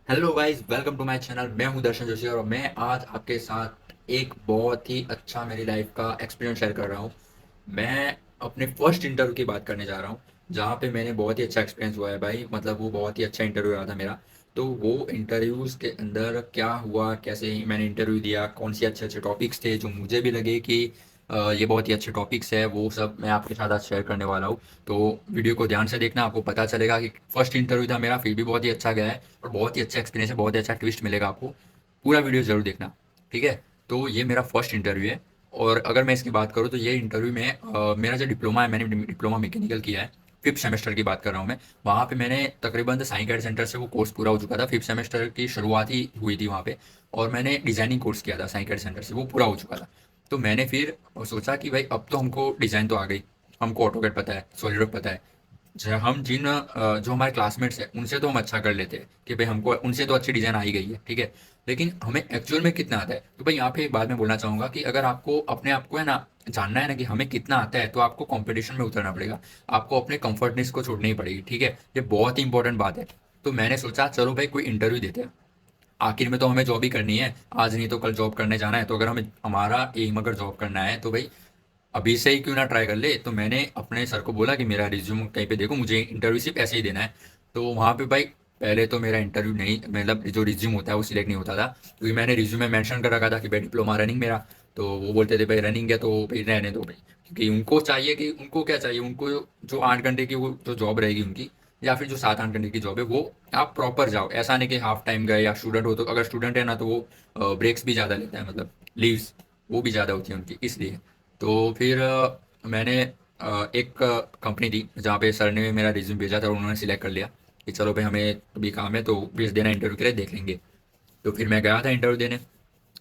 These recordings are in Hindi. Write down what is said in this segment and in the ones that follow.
Hello guys, welcome to my channel. मैं हूं दर्शन जोशी और मैं आज आपके साथ एक बहुत ही अच्छा मेरी लाइफ का एक्सपीरियंस शेयर कर रहा हूं। मैं अपने फर्स्ट इंटरव्यू की बात करने जा रहा हूं, जहां पे मैंने बहुत ही अच्छा एक्सपीरियंस हुआ है भाई। मतलब वो बहुत ही अच्छा इंटरव्यू रहा था मेरा। तो वो इंटरव्यूज़ के अंदर क्या हुआ, कैसे मैंने इंटरव्यू दिया, कौन से अच्छे अच्छे टॉपिक्स थे जो मुझे भी लगे कि ये बहुत ही अच्छे टॉपिक्स है, वो सब मैं आपके साथ आज शेयर करने वाला हूँ। तो वीडियो को ध्यान से देखना, आपको पता चलेगा कि फर्स्ट इंटरव्यू था मेरा, फिर भी बहुत ही अच्छा गया है और बहुत ही अच्छा एक्सपीरियंस है, बहुत ही अच्छा ट्विस्ट मिलेगा आपको। पूरा वीडियो ज़रूर देखना, ठीक है। तो ये मेरा फर्स्ट इंटरव्यू है। और अगर मैं इसकी बात करूँ तो ये इंटरव्यू में मेरा जो डिप्लोमा है, मैंने डिप्लोमा मैकेनिकल किया है। फिफ्थ सेमेस्टर की बात कर रहा हूँ मैं। वहाँ पे मैंने तकरीबन साई कैड सेंटर से वो कोर्स पूरा हो चुका था। फिफ्थ सेमेस्टर की शुरुआत ही हुई थी वहाँ पे। और मैंने डिज़ाइनिंग कोर्स किया था साई कैड सेंटर से, वो पूरा हो चुका था। तो मैंने फिर सोचा कि भाई अब तो हमको डिज़ाइन तो आ गई, हमको ऑटोकैड पता है, सॉलिडवर्क पता है। हम जो हमारे क्लासमेट्स हैं उनसे तो हम अच्छा कर लेते हैं कि भाई हमको उनसे तो अच्छी डिज़ाइन आ ही गई है, ठीक है। लेकिन हमें एक्चुअल में कितना आता है, तो भाई यहाँ पे एक बात मैं बोलना चाहूँगा कि अगर आपको अपने आप को है ना जानना है ना कि हमें कितना आता है, तो आपको कंपटीशन में उतरना पड़ेगा। आपको अपने कंफर्टनेस को छोड़नी ही पड़ेगी, ठीक है। ये बहुत ही इंपॉर्टेंट बात है। तो मैंने सोचा चलो भाई कोई इंटरव्यू देते हैं। आखिर में तो हमें जॉब ही करनी है, आज नहीं तो कल जॉब करने जाना है। तो अगर हमें हमारा एम अगर जॉब करना है तो भाई अभी से ही क्यों ना ट्राई कर ले। तो मैंने अपने सर को बोला कि मेरा रिज्यूम कहीं पे देखो, मुझे इंटरव्यू सिर्फ ऐसे ही देना है। तो वहाँ पे भाई पहले तो मेरा इंटरव्यू नहीं, मतलब जो रिज्यूम होता है वो सिलेक्ट नहीं होता था, क्योंकि मैंने रिज्यूम में मेंशन कर रखा था कि भाई डिप्लोमा रनिंग मेरा। तो वो बोलते थे भाई रनिंग है तो भाई रहने दो भाई, क्योंकि उनको चाहिए कि उनको क्या चाहिए, उनको जो 8 घंटे की वो जो जॉब रहेगी उनकी, या फिर जो 7-8 घंटे की जॉब है वो आप प्रॉपर जाओ। ऐसा नहीं कि हाफ टाइम गए, या स्टूडेंट हो तो अगर स्टूडेंट है ना तो वो ब्रेक्स भी ज़्यादा लेता है, मतलब लीव्स वो भी ज़्यादा होती है उनकी, इसलिए। तो फिर मैंने एक कंपनी थी जहाँ पे सर ने मेरा रिज्यूम भेजा था और उन्होंने सिलेक्ट कर लिया कि चलो भाई हमें अभी काम है तो भेज देना इंटरव्यू के लिए, देख लेंगे। तो फिर मैं गया था इंटरव्यू देने।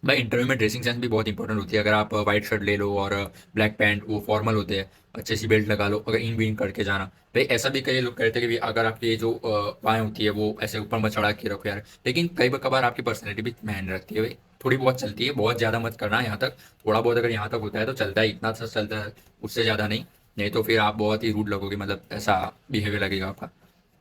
भाई इंटरव्यू में ड्रेसिंग सेंस भी बहुत इंपॉर्टेंट होती है। अगर आप वाइट शर्ट ले लो और ब्लैक पैंट, वो फॉर्मल होते हैं, अच्छे सी बेल्ट लगा लो, अगर इन बीन करके जाना। भाई ऐसा भी कई लोग कहते हैं कि भाई अगर आपकी जो बाएं होती है वो ऐसे ऊपर मत चढ़ा के रखो यार, लेकिन कई कभार आपकी पर्सनैलिटी भी मायने रखती है भाई। थोड़ी बहुत चलती है, बहुत ज़्यादा मत करना यहाँ तक। थोड़ा बहुत अगर यहाँ तक होता है तो चलता है, इतना सा चलता है, उससे ज़्यादा नहीं। नहीं तो फिर आप बहुत ही रूड लगोगे, मतलब ऐसा बिहेवियर लगेगा आपका।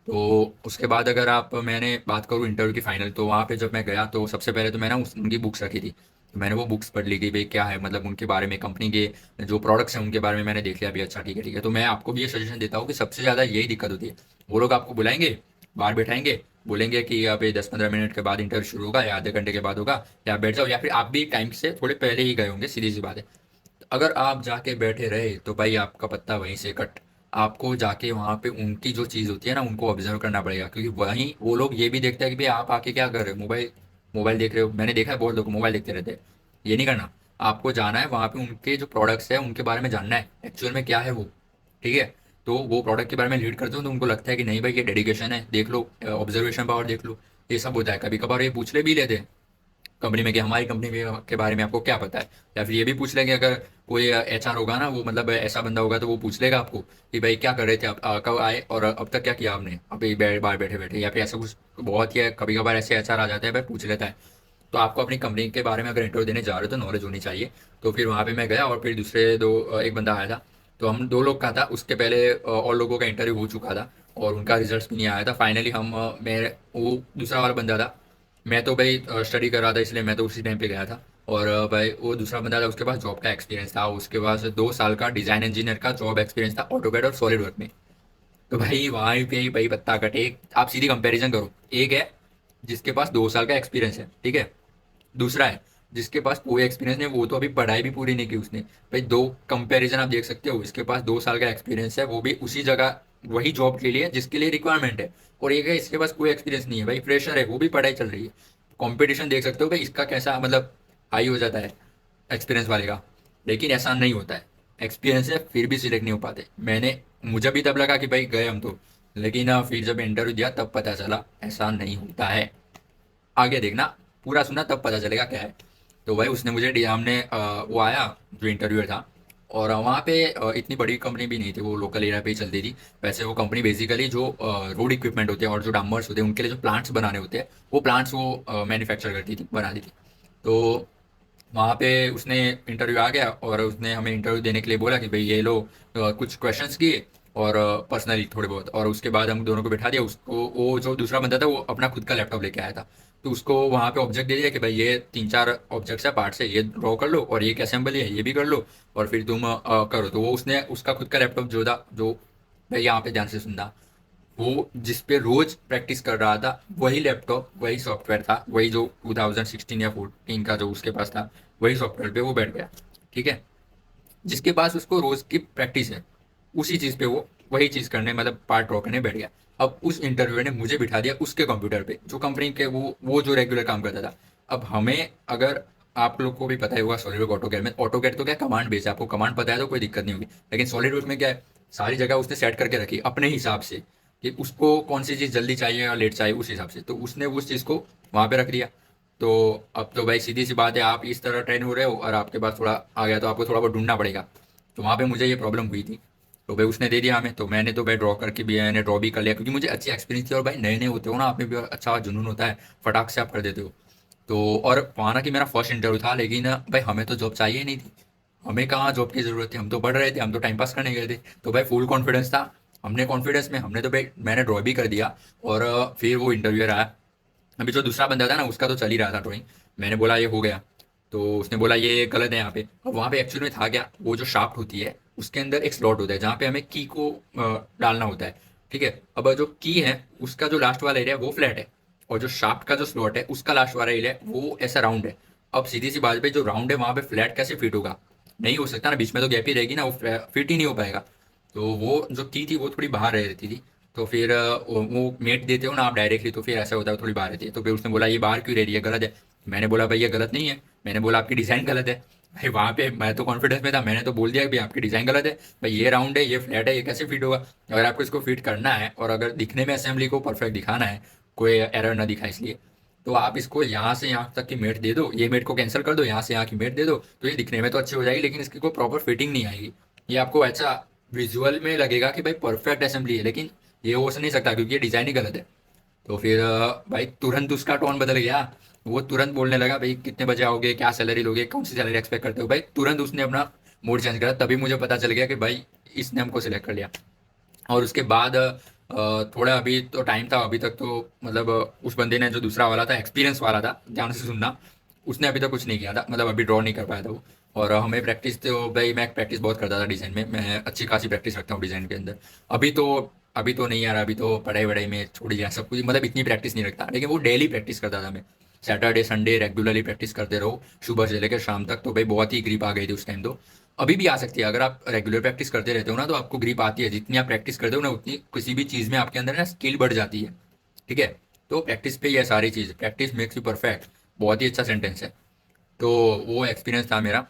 तो उसके बाद अगर आप मैंने बात करूँ इंटरव्यू की फाइनल, तो वहाँ पे जब मैं गया तो सबसे पहले तो मैंने उनकी बुक्स रखी थी। तो मैंने वो बुक्स पढ़ ली कि भाई क्या है, मतलब उनके बारे में, कंपनी के जो प्रोडक्ट्स हैं उनके बारे में मैंने देख लिया भी। अच्छा ठीक है ठीक है। तो मैं आपको भी ये सजेशन देता हूँ कि सबसे ज़्यादा यही दिक्कत होती है। वो लोग आपको बुलाएंगे, बाहर बैठाएंगे, बोलेंगे कि आप 10-15 मिनट के बाद इंटरव्यू शुरू होगा या आधे घंटे के बाद होगा, या आप बैठ जाओ, या फिर आप भी टाइम से थोड़े पहले ही गए होंगे, सीधी सी बात है। अगर आप जाके बैठे रहे तो भाई आपका पत्ता वहीं से कट। आपको जाके वहाँ पे उनकी जो चीज़ होती है ना उनको ऑब्जर्व करना पड़ेगा, क्योंकि वहीं वो लोग ये भी देखते हैं कि भाई आप आके क्या कर रहे हो, मोबाइल मोबाइल देख रहे हो। मैंने देखा है बहुत लोग मोबाइल देखते रहते हैं। ये नहीं करना। आपको जाना है वहाँ पे, उनके जो प्रोडक्ट्स है उनके बारे में जानना है एक्चुअल में क्या है वो, ठीक है। तो वो प्रोडक्ट के बारे में लीड करते हो तो उनको लगता है कि नहीं भाई ये डेडिकेशन है, देख लो ऑब्जर्वेशन पावर देख लो। ये सब होता है, कभी कभार ये पूछ ले भी लेते हैं कंपनी में कि हमारी कंपनी के बारे में आपको क्या पता है। या फिर ये भी पूछ लेंगे, अगर कोई एचआर होगा ना, वो मतलब ऐसा बंदा होगा तो वो पूछ लेगा आपको कि भाई क्या कर रहे थे आप, कब आए और अब तक क्या किया आपने अभी बाहर बैठे बैठे, या फिर ऐसा कुछ। बहुत ही कभी कभार ऐसे एचआर आ जाते हैं भाई, पूछ लेता है। तो आपको अपनी कंपनी के बारे में अगर इंटरव्यू देने जा रहे हो तो नॉलेज होनी चाहिए। तो फिर वहाँ पे मैं गया और फिर दूसरे दो एक बंदा आया था। तो हम दो लोग का था, उसके पहले और लोगों का इंटरव्यू हो चुका था और उनका रिजल्ट भी नहीं आया था। फाइनली हम मेरे वो दूसरा वाला बंदा था। मैं तो भाई स्टडी कर रहा था, इसलिए मैं तो उसी टाइम पे गया था। और भाई वो दूसरा बंदा था, उसके पास जॉब का एक्सपीरियंस था, उसके पास 2 साल का डिज़ाइन इंजीनियर का जॉब एक्सपीरियंस था ऑटोकैड और सॉलिड वर्क में। तो भाई वहाँ पे ही भाई पत्ता कटे। आप सीधी कंपैरिजन करो, एक है जिसके पास 2 साल का एक्सपीरियंस है, ठीक है। दूसरा है जिसके पास कोई एक्सपीरियंस नहीं, वो तो अभी पढ़ाई भी पूरी नहीं की उसने। भाई दो कंपैरिजन आप देख सकते हो। इसके पास 2 साल का एक्सपीरियंस है, वो भी उसी जगह वही जॉब के लिए जिसके लिए रिक्वायरमेंट है। और एक है इसके पास कोई एक्सपीरियंस नहीं है, भाई फ्रेशर है, वो भी पढ़ाई चल रही है। कंपटीशन देख सकते हो भाई इसका कैसा, मतलब हाई हो जाता है एक्सपीरियंस वाले का। लेकिन ऐसा नहीं होता है, एक्सपीरियंस है फिर भी सिलेक्ट नहीं हो पाते। मुझे भी तब लगा कि भाई गए हम तो, लेकिन फिर जब इंटरव्यू दिया तब पता चला ऐसा नहीं होता है। आगे देखना, पूरा सुना तब पता चलेगा क्या है। तो भाई उसने मुझे हमने वो आया जो इंटरव्यूअर था। और वहाँ पे इतनी बड़ी कंपनी भी नहीं थी, वो लोकल एरिया पे ही चलती थी। वैसे वो कंपनी बेसिकली जो रोड इक्विपमेंट होते हैं और जो डाम्बर्स होते हैं उनके लिए जो प्लांट्स बनाने होते हैं, वो प्लांट्स वो मैन्युफैक्चर करती थी, बनाती थी। तो वहाँ पे उसने इंटरव्यू आ गया और उसने हमें इंटरव्यू देने के लिए बोला कि भाई ये लो कुछ क्वेश्चंस किए। और पर्सनली थोड़े बहुत। और उसके बाद हम दोनों को बैठा दिया, उसको वो जो दूसरा बंदा था वो अपना खुद का लैपटॉप लेके आया था, तो उसको वहाँ पे ऑब्जेक्ट दे दिया कि भाई ये 3-4 ऑब्जेक्ट्स है, पार्ट्स है, ये ड्रॉ कर लो और ये असेंबली है ये भी कर लो, और फिर तुम करो। तो वो उसने उसका खुद का लैपटॉप जो था, जो भाई यहाँ पे ध्यान से सुनना, वो जिस पे रोज प्रैक्टिस कर रहा था वही लैपटॉप वही सॉफ्टवेयर था, वही जो 2016 या 14 का जो उसके पास था, वही सॉफ्टवेयर पे वो बैठ गया। ठीक है, जिसके पास उसको रोज की प्रैक्टिस है उसी चीज पे वो वही चीज करने, मतलब पार्ट ड्रॉ करने बैठ गया। अब उस इंटरव्यूअर ने मुझे बिठा दिया उसके कंप्यूटर पे, जो कंपनी के वो जो रेगुलर काम करता था। अब हमें अगर, आप लोग को भी पता ही होगा सॉलिडवर्क ऑटोकैड में, ऑटोकैड तो क्या कमांड बेस है, आपको कमांड पता है तो कोई दिक्कत नहीं होगी। लेकिन सॉलिडवर्क में क्या है, सारी जगह उसने सेट करके रखी अपने हिसाब से कि उसको कौन सी चीज़ जल्दी चाहिए या लेट चाहिए उस हिसाब से, तो उसने उस चीज़ को वहाँ पे रख दिया। तो अब तो भाई सीधी सी बात है, आप इस तरह ट्रेन हो रहे हो और आपके पास थोड़ा आ गया तो आपको थोड़ा बहुत ढूंढना पड़ेगा। तो वहाँ पे मुझे ये प्रॉब्लम हुई थी। तो भाई उसने दे दिया हमें, तो मैंने तो भाई ड्रॉ करके भी, मैंने ड्रॉ भी कर लिया क्योंकि मुझे अच्छी एक्सपीरियंस थी। और भाई नए नए होते हो ना, आप में भी अच्छा जुनून होता है, फटाक से आप कर देते हो। तो और वहाँ ना कि मेरा फर्स्ट इंटरव्यू था, लेकिन भाई हमें तो जॉब चाहिए ही नहीं थी, हमें कहाँ जॉब की ज़रूरत थी, हम तो पढ़ रहे थे, हम तो टाइम पास करने गए थे। तो भाई फुल कॉन्फिडेंस था, हमने कॉन्फिडेंस में हमने तो भाई मैंने ड्रॉ भी कर दिया। और फिर वो इंटरव्यूअर आया, अभी जो दूसरा बंदा था ना उसका तो चल ही रहा था ड्राइंग, मैंने बोला ये हो गया, तो उसने बोला ये गलत है यहाँ पे। और वहाँ पे एक्चुअली में था क्या, वो जो शाफ्ट होती है उसके अंदर एक स्लॉट होता है जहाँ पे हमें की को डालना होता है। ठीक है, अब जो की है उसका जो लास्ट वाला एरिया है वो फ्लैट है, और जो शाफ्ट का जो स्लॉट है उसका लास्ट वाला एरिया वो ऐसा राउंड है। अब सीधी सी बात पे, जो राउंड है वहाँ पे फ्लैट कैसे फिट होगा, नहीं हो सकता ना, बीच में तो गैप ही रहेगी ना, वो फिट ही नहीं हो पाएगा। तो वो जो की थी वो थोड़ी बाहर रह रहती थी। तो फिर वो मेट देते हो ना आप डायरेक्टली, तो फिर ऐसा होता है वो थोड़ी बाहर रहती है। तो फिर उसने बोला ये बाहर क्यों रह रही है, गलत है। मैंने बोला भाई ये गलत नहीं है, मैंने बोला आपकी डिज़ाइन गलत है। भाई वहाँ पे मैं तो कॉन्फिडेंस में था, मैंने तो बोल दिया कि भाई आपकी डिज़ाइन गलत है, भाई ये राउंड है ये फ्लैट है, ये कैसे फिट होगा। अगर आपको इसको फिट करना है और अगर दिखने में असेंबली को परफेक्ट दिखाना है, कोई एरर ना दिखा इसलिए, तो आप इसको यहाँ से यहाँ तक की मेट दे दो, ये मेट को कैंसिल कर दो, यहाँ से यहाँ की मेट दे दो, तो ये दिखने में तो अच्छी हो जाएगी लेकिन इसकी कोई प्रॉपर फिटिंग नहीं आएगी। ये आपको ऐसा विजुअल में लगेगा कि भाई परफेक्ट असेंबली है, लेकिन ये हो नहीं सकता क्योंकि ये डिज़ाइन ही गलत है। तो फिर भाई तुरंत उसका टोन बदल गया, वो तुरंत बोलने लगा भाई कितने बजे आओगे, क्या सैलरी लोगे, कौन सी सैलरी एक्सपेक्ट करते हो। भाई तुरंत उसने अपना मूड चेंज करा, तभी मुझे पता चल गया कि भाई इसने हमको सिलेक्ट कर लिया। और उसके बाद थोड़ा अभी तो टाइम था, अभी तक तो मतलब उस बंदे ने जो दूसरा वाला था एक्सपीरियंस वाला था, ध्यान से सुनना, उसने अभी तक कुछ नहीं किया था, मतलब अभी ड्रॉ नहीं कर पाया था वो। और हमें प्रैक्टिस तो भाई मैं प्रैक्टिस बहुत करता था डिज़ाइन में, मैं अच्छी खासी प्रैक्टिस रखता हूँ डिज़ाइन के अंदर। अभी तो अभी तो नहीं यार, अभी तो पढ़ाई वढ़ाई में छोड़ दिया सब कुछ, मतलब इतनी प्रैक्टिस नहीं रखता, लेकिन वो डेली प्रैक्टिस करता था मैं। सैटरडे संडे रेगुलरली प्रैक्टिस करते रहो, सुबह से लेकर शाम तक। तो भाई बहुत ही ग्रिप आ गई थी उस टाइम तो, अभी भी आ सकती है। अगर आप रेगुलर प्रैक्टिस करते रहते हो ना तो आपको ग्रिप आती है, जितनी आप प्रैक्टिस करते हो ना उतनी किसी भी चीज़ में आपके अंदर ना स्किल बढ़ जाती है। ठीक है, तो प्रैक्टिस पे ही है सारी चीज़, प्रैक्टिस मेक्स यू परफेक्ट, बहुत ही अच्छा सेंटेंस है। तो वो एक्सपीरियंस था मेरा,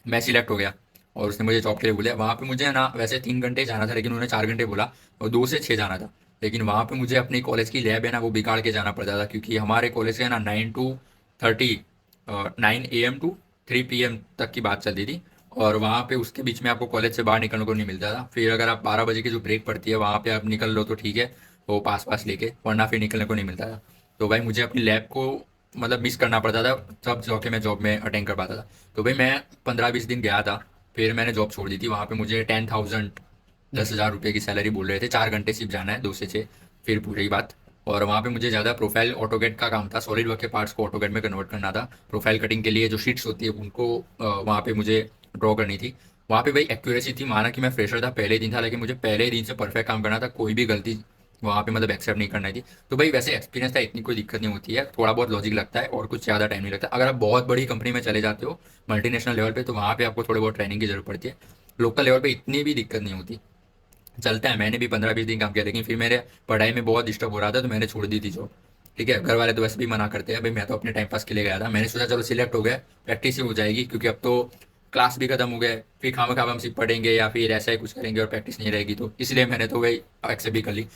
मैं सिलेक्ट हो गया और उसने मुझे जॉब के लिए बोला। वहाँ पे मुझे ना वैसे 3 घंटे जाना था, लेकिन उन्होंने 4 घंटे बोला, और 2 से 6 जाना था। लेकिन वहाँ पे मुझे अपनी कॉलेज की लैब है ना वो बिगाड़ के जाना पड़ता था, क्योंकि हमारे कॉलेज से ना 9 to 30, 9 AM to 3 PM तक की बात चलती थी। और वहाँ पे उसके बीच में आपको कॉलेज से बाहर निकलने को नहीं मिलता था। फिर अगर आप 12 बजे की जो ब्रेक पड़ती है वहाँ पे आप निकल लो तो ठीक है, वो पास पास लेके, वरना फिर निकलने को नहीं मिलता था। तो भाई मुझे अपनी लैब को मतलब मिस करना पड़ता था, तब जाके मैं जॉब में अटेंड कर पाता था। तो भाई मैं 15-20 दिन गया था, फिर मैंने जॉब छोड़ दी थी। वहाँ पे मुझे 10,000, 10,000 रुपये की सैलरी बोल रहे थे, 4 घंटे सिर्फ जाना है, 2 से 6, फिर पूरी बात। और वहाँ पे मुझे ज़्यादा प्रोफाइल ऑटोगेट का काम था, सॉलिड वर्क के पार्ट्स को ऑटोगेट में कन्वर्ट करना था। प्रोफाइल कटिंग के लिए जो शीट्स होती है उनको वहाँ पे मुझे ड्रॉ करनी थी। वहाँ पे भाई एक्यूरेसी थी, माना कि मैं फ्रेशर था, पहले ही दिन था, लेकिन मुझे पहले ही दिन से परफेक्ट काम करना था, कोई भी गलती वहाँ पे मतलब एक्सेप्ट नहीं करनी थी। तो भाई वैसे एक्सपीरियंस था, इतनी कोई दिक्कत नहीं होती है, थोड़ा बहुत लॉजिक लगता है और कुछ ज़्यादा टाइम नहीं लगता। अगर आप बहुत बड़ी कंपनी में चले जाते हो मल्टीनेशनल लेवल पे, तो वहाँ पे आपको थोड़ी बहुत ट्रेनिंग की जरूरत पड़ती है। लोकल लेवल पे इतनी भी दिक्कत नहीं होती, चलता है। मैंने भी 15-20 दिन काम किया, लेकिन फिर मेरे पढ़ाई में बहुत डिस्टर्ब हो रहा था तो मैंने छोड़ दी थी जॉब। ठीक है, घर वाले तो वैसे भी मना करते हैं, भाई मैं तो अपने टाइम पास के लिए गया था, मैंने सोचा चलो सिलेक्ट हो गया, प्रैक्टिस ही हो जाएगी, क्योंकि अब तो क्लास भी खत्म हो गए, फिर खाम खाम हम सिर्फ पढ़ेंगे या फिर ऐसा ही कुछ करेंगे और प्रैक्टिस नहीं रहेगी, तो इसलिए मैंने तो भाई एक्सेप्ट भी कर ली।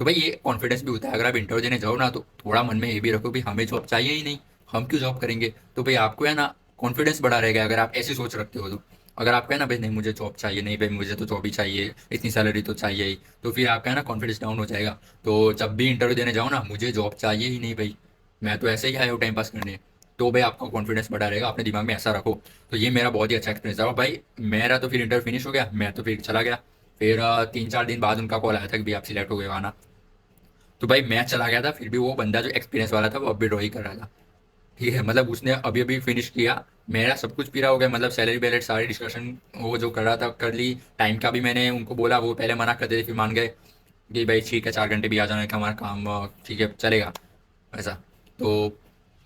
तो भाई ये कॉन्फिडेंस भी होता है, अगर आप इंटरव्यू देने जाओ ना तो थोड़ा मन में ये भी रखो भी हमें जॉब चाहिए ही नहीं, हम क्यों जॉब करेंगे। तो भाई आपको है ना कॉन्फिडेंस बढ़ा रहेगा अगर आप ऐसी सोच रखते हो तो। अगर आपका है ना भाई नहीं मुझे जॉब चाहिए, नहीं भाई मुझे तो जॉब ही चाहिए, इतनी सैलरी तो चाहिए ही, तो फिर आपका है ना कॉन्फिडेंस डाउन हो जाएगा। तो जब भी इंटरव्यू देने जाओ ना, मुझे जॉब चाहिए ही नहीं भाई, मैं तो ऐसे ही आया हूँ टाइम पास करने, तो भाई आपका कॉन्फिडेंस बढ़ा रहेगा, अपने दिमाग में ऐसा रखो। तो ये मेरा बहुत ही अच्छा एक्सपीरियंस था। और भाई मेरा तो फिर इंटरव्यू फिनिश हो गया, मैं तो फिर चला गया। फिर 3-4 दिन बाद उनका कॉल आया था कि भाई आप सिलेक्ट हो गए हो, आना। तो भाई मैं चला गया था, फिर भी वो बंदा जो एक्सपीरियंस वाला था वो अब भी ड्रॉ ही कर रहा था। ठीक है, मतलब उसने अभी अभी फिनिश किया, मेरा सब कुछ पूरा हो गया, मतलब सैलरी बैलेट सारी डिस्कशन वो जो कर रहा था कर ली। टाइम का भी मैंने उनको बोला, वो पहले मना करते थे फिर मान गए कि भाई ठीक है 4 घंटे भी आ जाना है, हमारा काम ठीक है चलेगा ऐसा। तो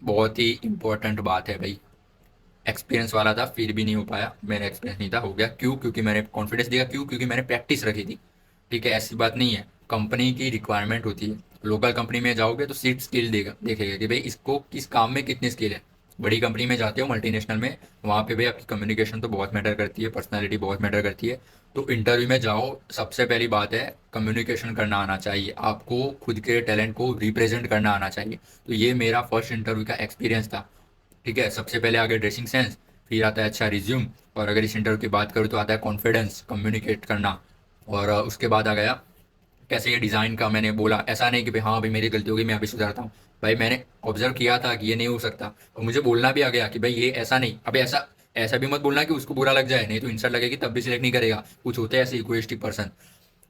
बहुत ही इम्पोर्टेंट बात है भाई, एक्सपीरियंस वाला था फिर भी नहीं हो पाया, मेरा एक्सपीरियंस नहीं था, हो गया। क्यों? क्योंकि मैंने कॉन्फिडेंस दिया। क्यों? क्योंकि मैंने प्रैक्टिस रखी थी। ठीक है, ऐसी बात नहीं है, कंपनी की रिक्वायरमेंट होती है। लोकल कंपनी में जाओगे तो सिर्फ स्किल देगा, देखेगा कि भाई इसको किस काम में कितनी स्किल है। बड़ी कंपनी में जाते हो मल्टीनेशनल में, वहाँ पे भाई आपकी कम्युनिकेशन तो बहुत मैटर करती है, पर्सनैलिटी बहुत मैटर करती है। तो इंटरव्यू में जाओ, सबसे पहली बात है कम्युनिकेशन करना आना चाहिए आपको, खुद के टैलेंट को रिप्रेजेंट करना आना चाहिए। तो ये मेरा फर्स्ट इंटरव्यू का एक्सपीरियंस था। ठीक है, सबसे पहले आ गया ड्रेसिंग सेंस, फिर आता है अच्छा रिज्यूम, और अगर इस इंटरव्यू की बात करूँ तो आता है कॉन्फिडेंस, कम्युनिकेट करना। और उसके बाद आ गया कैसे ये डिज़ाइन का मैंने बोला। ऐसा नहीं कि भाई हाँ भाई मेरी गलती होगी मैं अभी सुधारता हूँ। भाई मैंने ऑब्जर्व किया था कि ये नहीं हो सकता, और मुझे बोलना भी आ गया कि भाई ये ऐसा नहीं, अभी ऐसा ऐसा भी मत बोलना कि उसको बुरा लग जाए, नहीं तो इंसल्ट लगेगी तब भी सिलेक्ट नहीं करेगा। कुछ होते हैं ऐसे इगोइस्टिक पर्सन।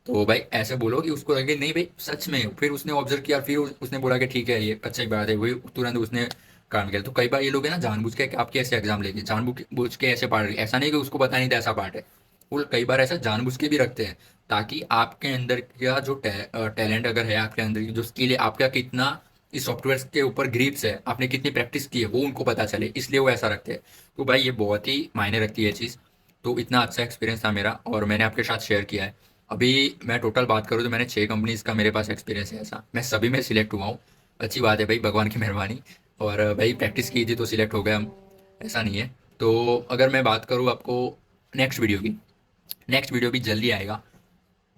तो भाई ऐसे बोलो कि उसको लगे नहीं भाई सच में, फिर उसने ऑब्जर्व किया, फिर उसने बोला कि ठीक है ये अच्छी बात है, वही तुरंत उसने काम किया। तो कई बार ये लोग है ना जानबूझ के कि आपके ऐसे एग्जाम लेके जानबूझ के ऐसे पढ़ रहे, ऐसा नहीं कि उसको पता नहीं था ऐसा पार्ट है। वो कई बार ऐसा जानबूझ के भी रखते हैं, ताकि आपके अंदर का जो टैलेंट अगर है, आपके अंदर की जो स्किल है, आपका कितना इस सॉफ्टवेयर के ऊपर ग्रिप्स है, आपने कितनी प्रैक्टिस की है, वो उनको पता चले, इसलिए वो ऐसा रखते हैं। तो भाई ये बहुत ही मायने रखती है चीज़। तो इतना अच्छा एक्सपीरियंस था मेरा और मैंने आपके साथ शेयर किया है। अभी मैं टोटल बात करूँ तो मैंने 6 कंपनीज का मेरे पास एक्सपीरियंस है, ऐसा मैं सभी में सिलेक्ट हुआ हूँ। अच्छी बात है भाई, भगवान की मेहरबानी। और भाई प्रैक्टिस की थी तो सिलेक्ट हो गए हम, ऐसा नहीं है। तो अगर मैं बात करूँ आपको नेक्स्ट वीडियो की, नेक्स्ट वीडियो भी जल्दी आएगा,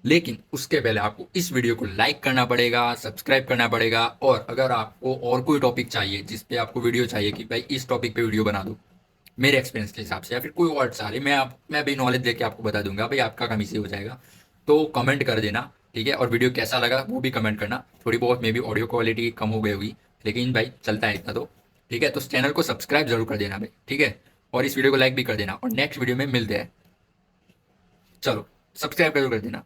लेकिन उसके पहले आपको इस वीडियो को लाइक करना पड़ेगा, सब्सक्राइब करना पड़ेगा। और अगर आपको और कोई टॉपिक चाहिए जिस पे आपको वीडियो चाहिए कि भाई इस टॉपिक पे वीडियो बना दो मेरे एक्सपीरियंस के हिसाब से, या फिर कोई और सारे मैं भी नॉलेज देके आपको बता दूंगा, भाई आपका काम इसी हो जाएगा। तो कमेंट कर देना। ठीक है, और वीडियो कैसा लगा वो भी कमेंट करना। थोड़ी बहुत मे बी ऑडियो क्वालिटी कम हो गई होगी, लेकिन भाई चलता है इतना तो। ठीक है, तो चैनल को सब्सक्राइब जरूर कर देना भाई, ठीक है। और इस वीडियो को लाइक भी कर देना, और नेक्स्ट वीडियो में मिलते हैं। चलो, सब्सक्राइब जरूर कर देना।